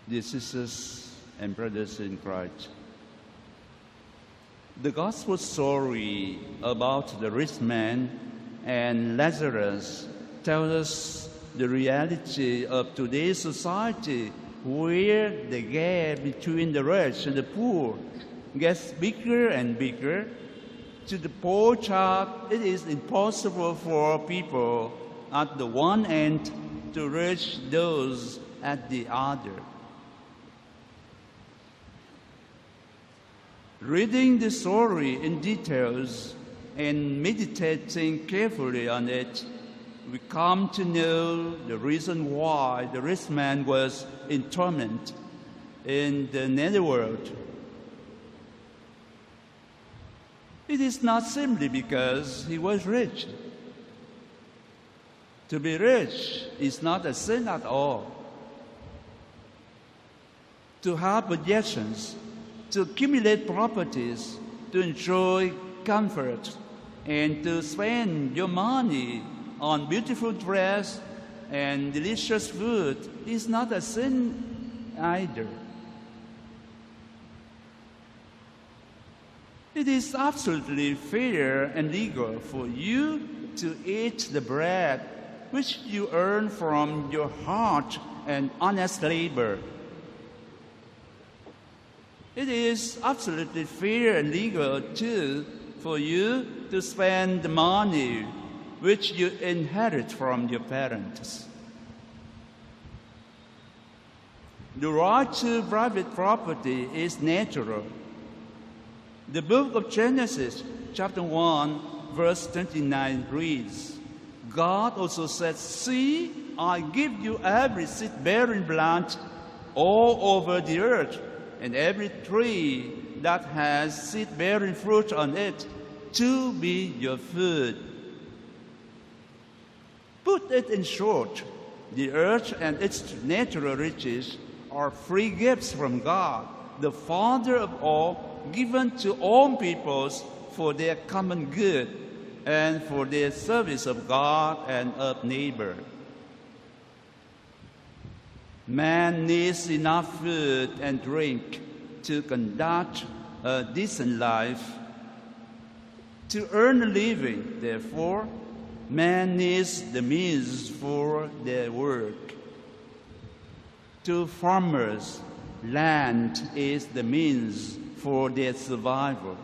Dear sisters and brothers in Christ, the gospel story about the rich man and Lazarus tells us the reality of today's society, where the gap between the rich and the poor gets bigger and bigger. To the poor child, it is impossible for people at the one end to reach those at the other. Reading the story in details and meditating carefully on it, we come to know the reason why the rich man was in torment in the netherworld. It is not simply because he was rich. To be rich is not a sin at all. To have possessions, to accumulate properties, to enjoy comfort, and to spend your money on beautiful dress and delicious food is not a sin either. It is absolutely fair and legal for you to eat the bread which you earn from your hard and honest labor. It is absolutely fair and legal, too, for you to spend the money which you inherit from your parents. The right to private property is natural. The book of Genesis, chapter 1, verse 29 reads, God also said, "See, I give you every seed-bearing plant all over the earth, and every tree that has seed-bearing fruit on it, to be your food." Put it in short, the earth and its natural riches are free gifts from God, the Father of all, given to all peoples for their common good and for their service of God and of neighbor. Man needs enough food and drink to conduct a decent life. To earn a living, therefore, man needs the means for their work. To farmers, land is the means for their survival.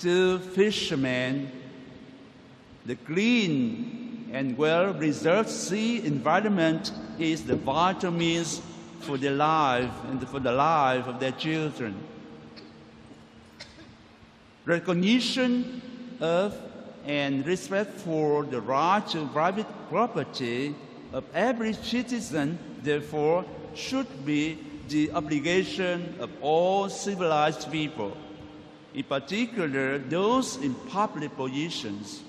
To fishermen, the clean and well-preserved sea environment is the vital means for their life and for the life of their children. Recognition of and respect for the right to private property of every citizen, therefore, should be the obligation of all civilized people, in particular those in public positions.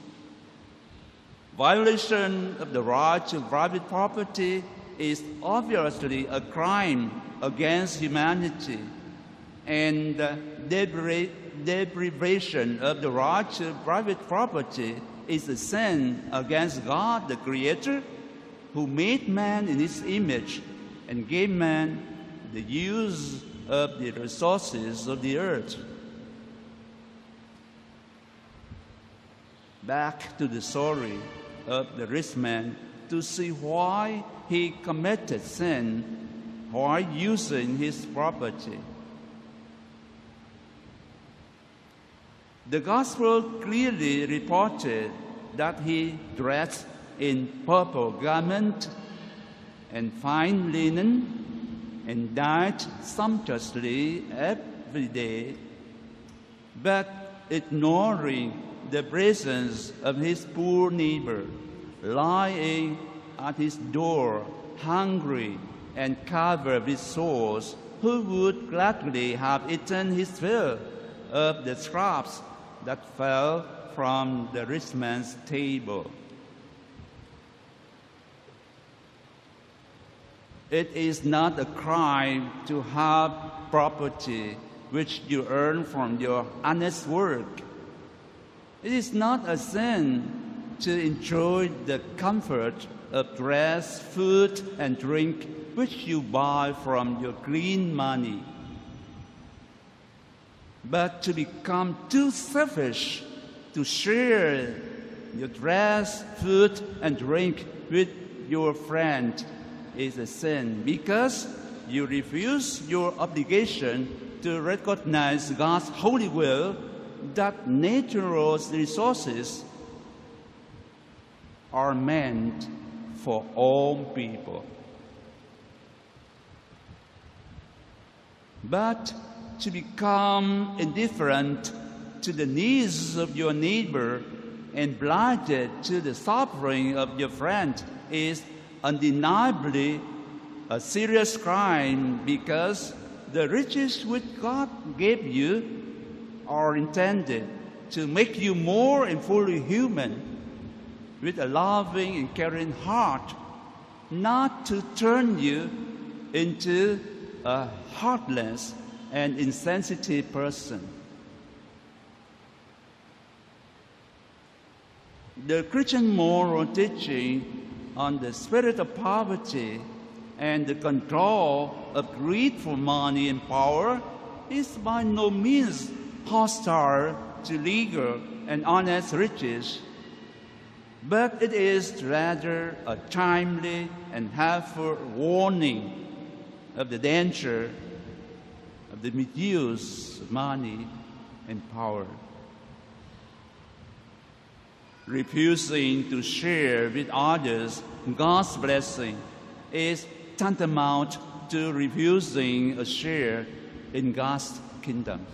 Violation of the right to private property is obviously a crime against humanity, and deprivation of the right to private property is a sin against God, the Creator, who made man in His image and gave man the use of the resources of the earth. Back to the story of the rich man to see why he committed sin while using his property. The gospel clearly reported that he dressed in purple garment and fine linen and dined sumptuously every day, but ignoring the presence of his poor neighbor, lying at his door, hungry and covered with sores, who would gladly have eaten his fill of the scraps that fell from the rich man's table. It is not a crime to have property which you earn from your honest work. It is not a sin to enjoy the comfort of dress, food, and drink which you buy from your clean money. But to become too selfish to share your dress, food, and drink with your friend is a sin, because you refuse your obligation to recognize God's holy will that natural resources are meant for all people. But to become indifferent to the needs of your neighbor and blinded to the suffering of your friend is undeniably a serious crime, because the riches which God gave you are intended to make you more and fully human, with a loving and caring heart, not to turn you into a heartless and insensitive person. The Christian moral teaching on the spirit of poverty and the control of greed for money and power is by no means hostile to legal and honest riches, but it is rather a timely and helpful warning of the danger of the misuse of money and power. Refusing to share with others God's blessing is tantamount to refusing a share in God's kingdom.